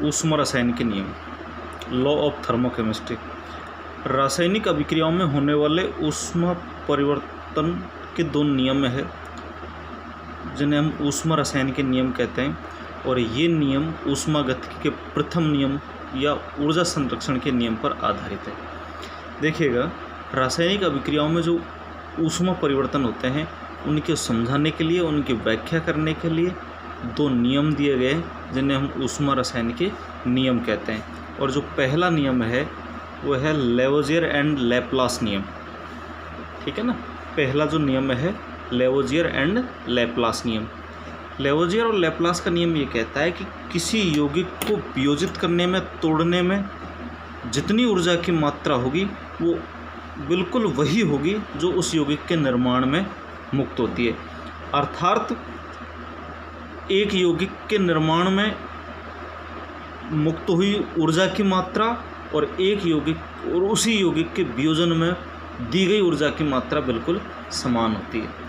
ऊष्मा रसायन के नियम, लॉ ऑफ थर्मोकेमिस्ट्री। रासायनिक अभिक्रियाओं में होने वाले ऊष्मा परिवर्तन के दो नियम है जिन्हें हम ऊष्मा रसायन के नियम कहते हैं, और ये नियम ऊष्मागतिकी के प्रथम नियम या ऊर्जा संरक्षण के नियम पर आधारित है। देखिएगा, रासायनिक अभिक्रियाओं में जो ऊष्मा परिवर्तन होते हैं उनके समझाने के लिए, उनकी व्याख्या करने के लिए दो नियम दिए गए हैं जिन्हें हम ऊष्मा रसायन के नियम कहते हैं। और जो पहला नियम है वो है लेवोजियर एंड लैप्लास नियम। ठीक है ना, पहला जो नियम है लेवोजियर एंड लैप्लास नियम। लेवोजियर और लैप्लास का नियम ये कहता है कि किसी यौगिक को वियोजित करने में, तोड़ने में जितनी ऊर्जा की मात्रा होगी वो बिल्कुल वही होगी जो उस यौगिक के निर्माण में मुक्त होती है। अर्थात एक यौगिक के निर्माण में मुक्त हुई ऊर्जा की मात्रा और एक यौगिक और उसी यौगिक के वियोजन में दी गई ऊर्जा की मात्रा बिल्कुल समान होती है।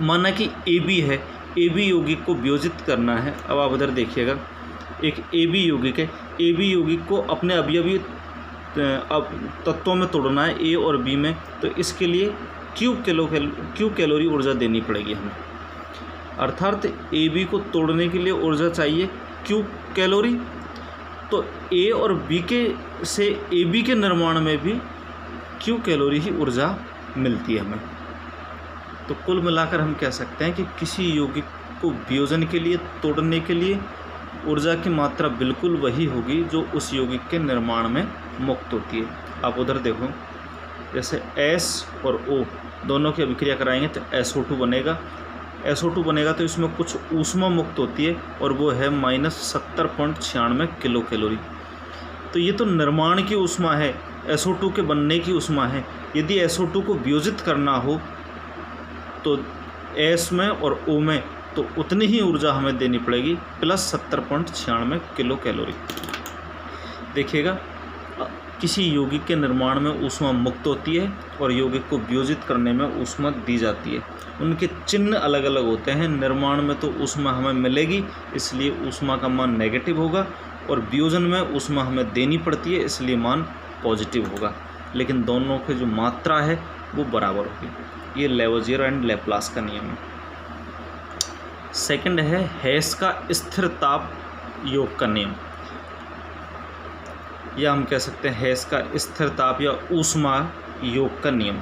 माना कि AB है, AB यौगिक को वियोजित करना है। अब आप उधर देखिएगा, एक AB यौगिक है, AB यौगिक को अपने अवयवी तत्वों में तोड़ना है A और B में, तो इसके लिए Q कैलोरी ऊर्जा देनी पड़ेगी हमें। अर्थात AB को तोड़ने के लिए ऊर्जा चाहिए Q कैलोरी, तो A और B के से AB के निर्माण में भी Q कैलोरी ही ऊर्जा मिलती है हमें। तो कुल मिलाकर हम कह सकते हैं कि किसी यौगिक को वियोजन के लिए, तोड़ने के लिए ऊर्जा की मात्रा बिल्कुल वही होगी जो उस यौगिक के निर्माण में मुक्त होती है। आप उधर देखो, जैसे S और O दोनों की अभिक्रिया कराएंगे तो SO2 बनेगा। SO2 बनेगा तो इसमें कुछ ऊष्मा मुक्त होती है और वो है -70.96 किलो कैलोरी। तो ये तो निर्माण की ऊष्मा है, SO2 के बनने की ऊष्मा है। यदि SO2 को वियोजित करना हो तो S में और O में तो उतनी ही ऊर्जा हमें देनी पड़ेगी +70.96 किलो कैलोरी। देखिएगा, किसी यौगिक के निर्माण में ऊष्मा मुक्त होती है और यौगिक को वियोजित करने में ऊष्मा दी जाती है। उनके चिन्ह अलग अलग होते हैं। निर्माण में तो ऊष्मा हमें मिलेगी, इसलिए ऊष्मा का मान नेगेटिव होगा, और वियोजन में ऊष्मा हमें देनी पड़ती है, इसलिए मान पॉजिटिव होगा। लेकिन दोनों की जो मात्रा है वो बराबर होगी। ये लेवोजियर एंड लैप्लास का नियम है। सेकंड है हेस का स्थिर ताप योग का नियम, या हम कह सकते हैं हेस का स्थिर ताप या ऊष्मा योग का नियम।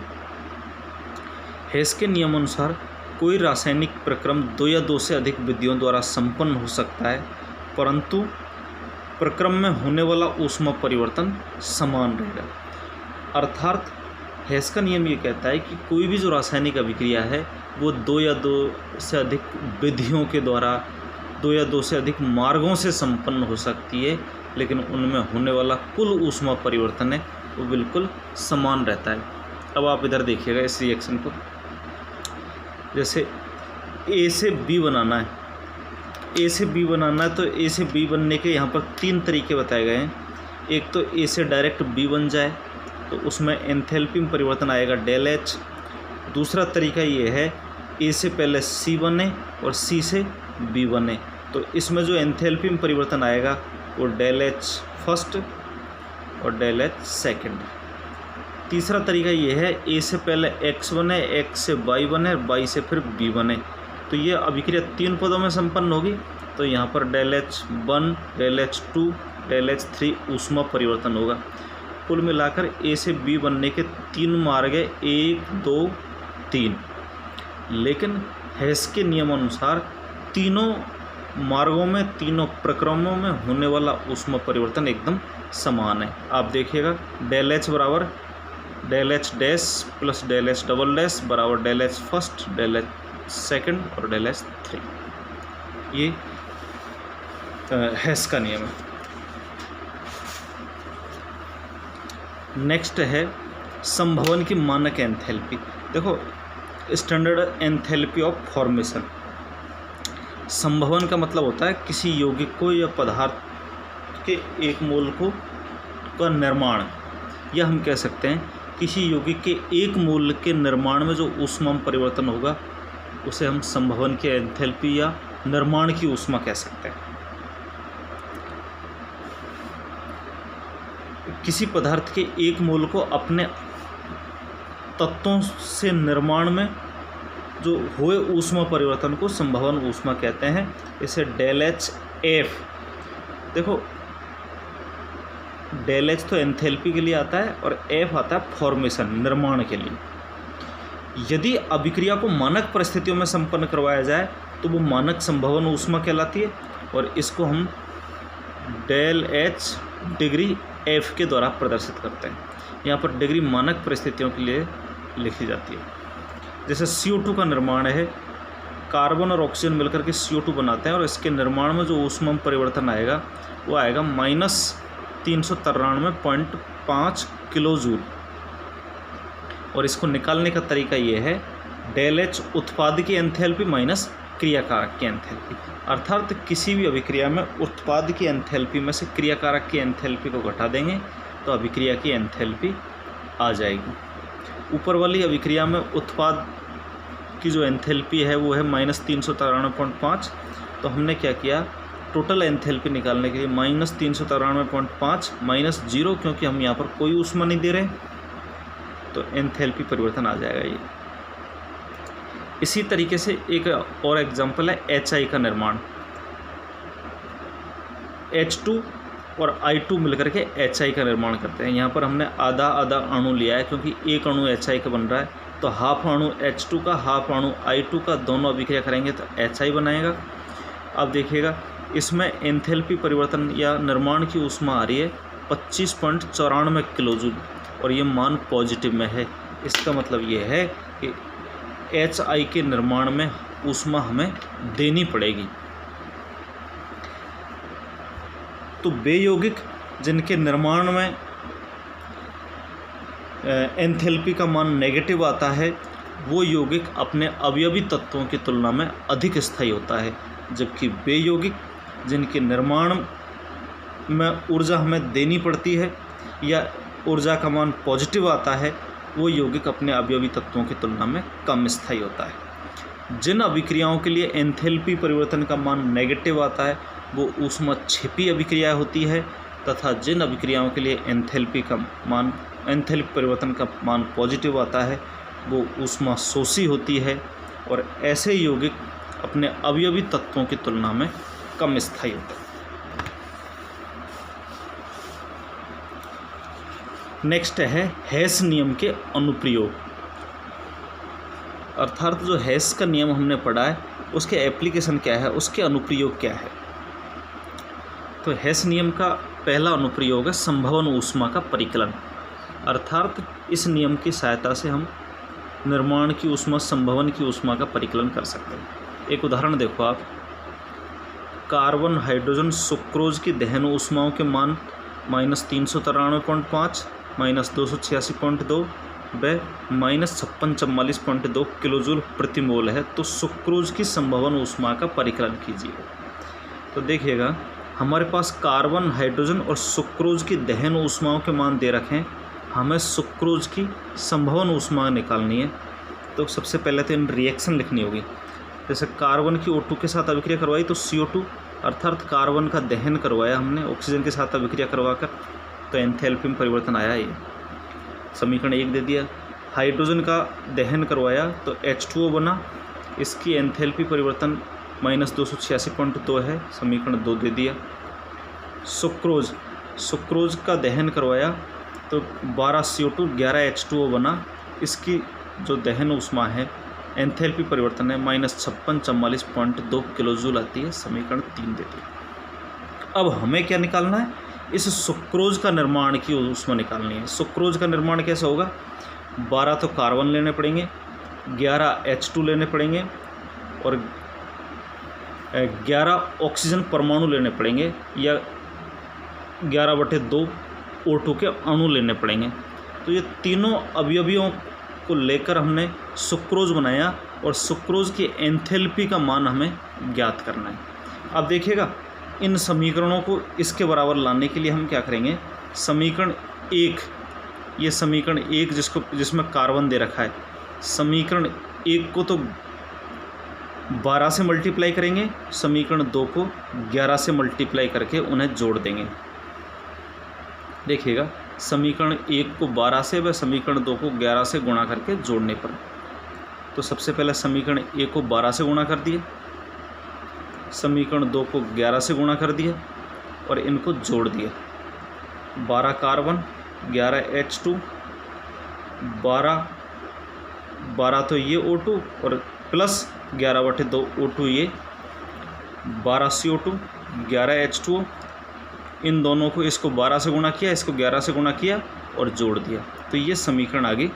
हेस के नियम अनुसार कोई रासायनिक प्रक्रम 2 या 2 से अधिक विधियों द्वारा संपन्न हो सकता है, परंतु प्रक्रम में होने वाला ऊष्मा परिवर्तन समान रहेगा। अर्थात हेस का नियम ये कहता है कि कोई भी जो रासायनिक अभिक्रिया है वो 2 या 2 से अधिक विधियों के द्वारा, 2 या 2 से अधिक मार्गों से संपन्न हो सकती है, लेकिन उनमें होने वाला कुल ऊष्मा परिवर्तन है वो बिल्कुल समान रहता है। अब आप इधर देखिएगा इस रिएक्शन को, जैसे A से B बनाना है, A से B बनाना है तो A से B बनने के यहाँ पर 3 तरीके बताए गए हैं। एक तो A से डायरेक्ट B बन जाए तो उसमें एंथैल्पी में परिवर्तन आएगा ΔH। दूसरा तरीका ये है A से पहले C बने और C से B बने, तो इसमें जो एंथैल्पी में परिवर्तन आएगा वो ΔH फर्स्ट और ΔH सेकंड। तीसरा तरीका ये है A से पहले X बने, X से Y बने, Y से फिर B बने, तो ये अभिक्रिया 3 पदों में संपन्न होगी। तो यहाँ पर ΔH1, ΔH2, ΔH3 ऊष्मा परिवर्तन होगा। कुल मिलाकर A से B बनने के 3 मार्ग है, 1, 2, 3। लेकिन हेस के नियम अनुसार तीनों मार्गों में, तीनों प्रक्रमों में होने वाला ऊष्मा परिवर्तन एकदम समान है। आप देखिएगा, ΔH बराबर ΔH dash plus ΔH double dash बराबर ΔH फर्स्ट, ΔH सेकंड और ΔH 3। ये हेस का नियम है। नेक्स्ट है संभवन की मानक एंथैल्पी। देखो, स्टैंडर्ड एंथैल्पी ऑफ फॉर्मेशन। संभवन का मतलब होता है किसी यौगिक को या पदार्थ के एक मोल का निर्माण, या हम कह सकते हैं किसी यौगिक के एक मोल के निर्माण में जो ऊष्मा परिवर्तन होगा उसे हम संभवन की एंथैल्पी या निर्माण की ऊष्मा कह सकते हैं। किसी पदार्थ के एक मोल को अपने तत्वों से निर्माण में जो हुए ऊष्मा परिवर्तन को संभावन ऊष्मा कहते हैं। इसे डेल एच एफ, देखो डेल एच तो एंथैल्पी के लिए आता है और एफ आता है फॉर्मेशन, निर्माण के लिए। यदि अभिक्रिया को मानक परिस्थितियों में संपन्न करवाया जाए तो वो मानक संभावन ऊष्मा कहलाती है, और इसको हम डेल एच डिग्री एफ के द्वारा प्रदर्शित करते हैं। यहाँ पर डिग्री मानक परिस्थितियों के लिए लिखी जाती है। जैसे CO2 का निर्माण है, कार्बन और ऑक्सीजन मिलकर के CO2 बनाते हैं, और इसके निर्माण में जो ऊष्मा परिवर्तन आएगा वो आएगा -393.5 किलो जूल। और इसको निकालने का तरीका ये है, डेल एच उत्पाद की एंथैल्पी माइनस क्रियाकारक की एंथैल्पी, अर्थात किसी भी अभिक्रिया में उत्पाद की एंथैल्पी में से क्रियाकारक की एंथैल्पी को घटा देंगे तो अभिक्रिया की एंथैल्पी आ जाएगी। ऊपर वाली अभिक्रिया में उत्पाद की जो एंथैल्पी है वो है -393.5, तो हमने क्या किया, टोटल एंथैल्पी निकालने के लिए -393.5 -0, क्योंकि हम यहाँ पर कोई ऊष्मा नहीं दे रहे तो एंथैल्पी परिवर्तन आ जाएगा ये। इसी तरीके से एक और एग्जांपल है HI का निर्माण। H2 और I2 मिलकर के HI का निर्माण करते हैं। यहाँ पर हमने आधा आधा अणु लिया है, क्योंकि एक अणु HI का बन रहा है, तो हाफ अणु H2 का हाफ अणु I2 का दोनों अभिक्रिया करेंगे तो HI बनाएगा। अब देखिएगा इसमें एंथैल्पी परिवर्तन या निर्माण की ऊष्मा आ रही है 25.94 किलो जूल, और ये मान पॉजिटिव में है। इसका मतलब ये है कि HI के निर्माण में ऊष्मा हमें देनी पड़ेगी। तो वे यौगिक जिनके निर्माण में एंथैल्पी का मान नेगेटिव आता है वो यौगिक अपने अवयवी तत्वों की तुलना में अधिक स्थायी होता है, जबकि वे यौगिक जिनके निर्माण में ऊर्जा हमें देनी पड़ती है या ऊर्जा का मान पॉजिटिव आता है वो यौगिक अपने अवयवी तत्वों की तुलना में कम स्थायी होता है। जिन अभिक्रियाओं के लिए एंथैल्पी परिवर्तन का मान नेगेटिव आता है वो ऊष्मा छिपी अभिक्रिया होती है, तथा जिन अभिक्रियाओं के लिए एंथैल्पी परिवर्तन का मान पॉजिटिव आता है वो ऊष्मा शोषी होती है, और ऐसे यौगिक अपने अवयवी तत्वों की तुलना में कम स्थायी होते हैं। नेक्स्ट है हेस नियम के अनुप्रयोग, अर्थात जो हेस का नियम हमने पढ़ा है उसके एप्लीकेशन क्या है, उसके अनुप्रयोग क्या है। तो हेस नियम का पहला अनुप्रयोग है संभवन ऊष्मा का परिकलन, अर्थात इस नियम की सहायता से हम निर्माण की ऊष्मा, संभवन की ऊष्मा का परिकलन कर सकते हैं। एक उदाहरण देखो आप, कार्बन, हाइड्रोजन, सुक्रोज की दहन ऊष्माओं के मान -393.5, -286.2 व -5644.2 किलोजूल प्रति मोल है। तो सुक्रोज की संभवन ऊष्मा का परिकलन कीजिए। तो देखिएगा हमारे पास कार्बन, हाइड्रोजन और सुक्रोज की दहन ऊष्माओं के मान दे रखे हैं, हमें सुक्रोज की संभवन ऊष्मा निकालनी है। तो सबसे पहले तो इन रिएक्शन लिखनी होगी। जैसे कार्बन की O2 के साथ अभिक्रिया करवाई तो CO2, अर्थात कार्बन का दहन करवाया हमने ऑक्सीजन के साथ अभिक्रिया करवाकर, तो एंथैल्पी में परिवर्तन आया, ये समीकरण 1 दे दिया। हाइड्रोजन का दहन करवाया तो H2O बना, इसकी एंथैल्पी परिवर्तन -286.2 है, समीकरण 2 दे दिया। सुक्रोज का दहन करवाया तो 12 CO2 11 H2O बना, इसकी जो दहन ऊष्मा है एंथैल्पी परिवर्तन है -5644.2 किलोजूल आती है, समीकरण 3 दे दिया। अब हमें क्या निकालना है, इस सुक्रोज का निर्माण की ऊष्मा निकालनी है। सुक्रोज का निर्माण कैसे होगा, 12 तो कार्बन लेने पड़ेंगे, 11 H2 लेने पड़ेंगे और 11 ऑक्सीजन परमाणु लेने पड़ेंगे, या 11/2 O2 के अणु लेने पड़ेंगे। तो ये तीनों अवयवियों को लेकर हमने सुक्रोज बनाया, और सुक्रोज की एंथैल्पी का मान हमें ज्ञात करना है। अब देखिएगा इन समीकरणों को इसके बराबर लाने के लिए हम क्या करेंगे, समीकरण 1, ये समीकरण 1 जिसमें कार्बन दे रखा है, समीकरण 1 को तो 12 से मल्टीप्लाई करेंगे, समीकरण 2 को 11 से मल्टीप्लाई करके उन्हें जोड़ देंगे। देखिएगा, समीकरण 1 को 12 से व समीकरण 2 को 11 से गुणा करके जोड़ने पर, तो सबसे पहले समीकरण 1 को 12 से गुणा कर दिया, समीकरण 2 को 11 से गुणा कर दिया और इनको जोड़ दिया। 12 कार्बन, 11 H2, 12 तो ये O2 और प्लस 11/2 O2 ये, 12 CO2, 11 H2O। इन दोनों को, इसको 12 से गुणा किया, इसको 11 से गुणा किया और जोड़ दिया, तो ये समीकरण आ गई।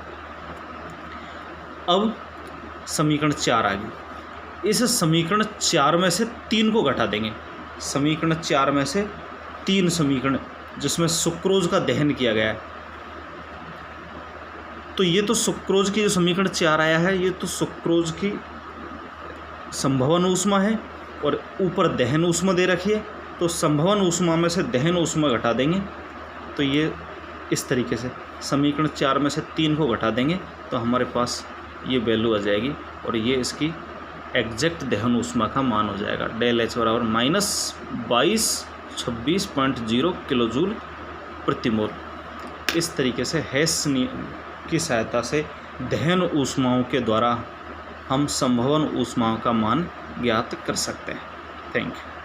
अब समीकरण 4 आ गई। इस समीकरण 4 में से 3 को घटा देंगे। समीकरण 4 में से 3 समीकरण जिसमें सुक्रोज का दहन किया गया है, तो ये तो सुक्रोज की जो समीकरण 4 आया है, ये तो सुक्रोज की संभवन ऊष्मा है और ऊपर दहन ऊष्मा दे रखी है, तो संभवन ऊष्मा में से दहन ऊष्मा घटा देंगे, तो ये इस तरीके से समीकरण 4 में से 3 को घटा देंगे तो हमारे पास ये वैल्यू आ जाएगी और ये इसकी एग्जैक्ट दहन ऊष्मा का मान हो जाएगा। डेल एच बराबर -2226.0 किलोजूल प्रति मोल। इस तरीके से हेस नियम की सहायता से दहन ऊष्माओं के द्वारा हम संभवन ऊष्माओं का मान ज्ञात कर सकते हैं। Thank you.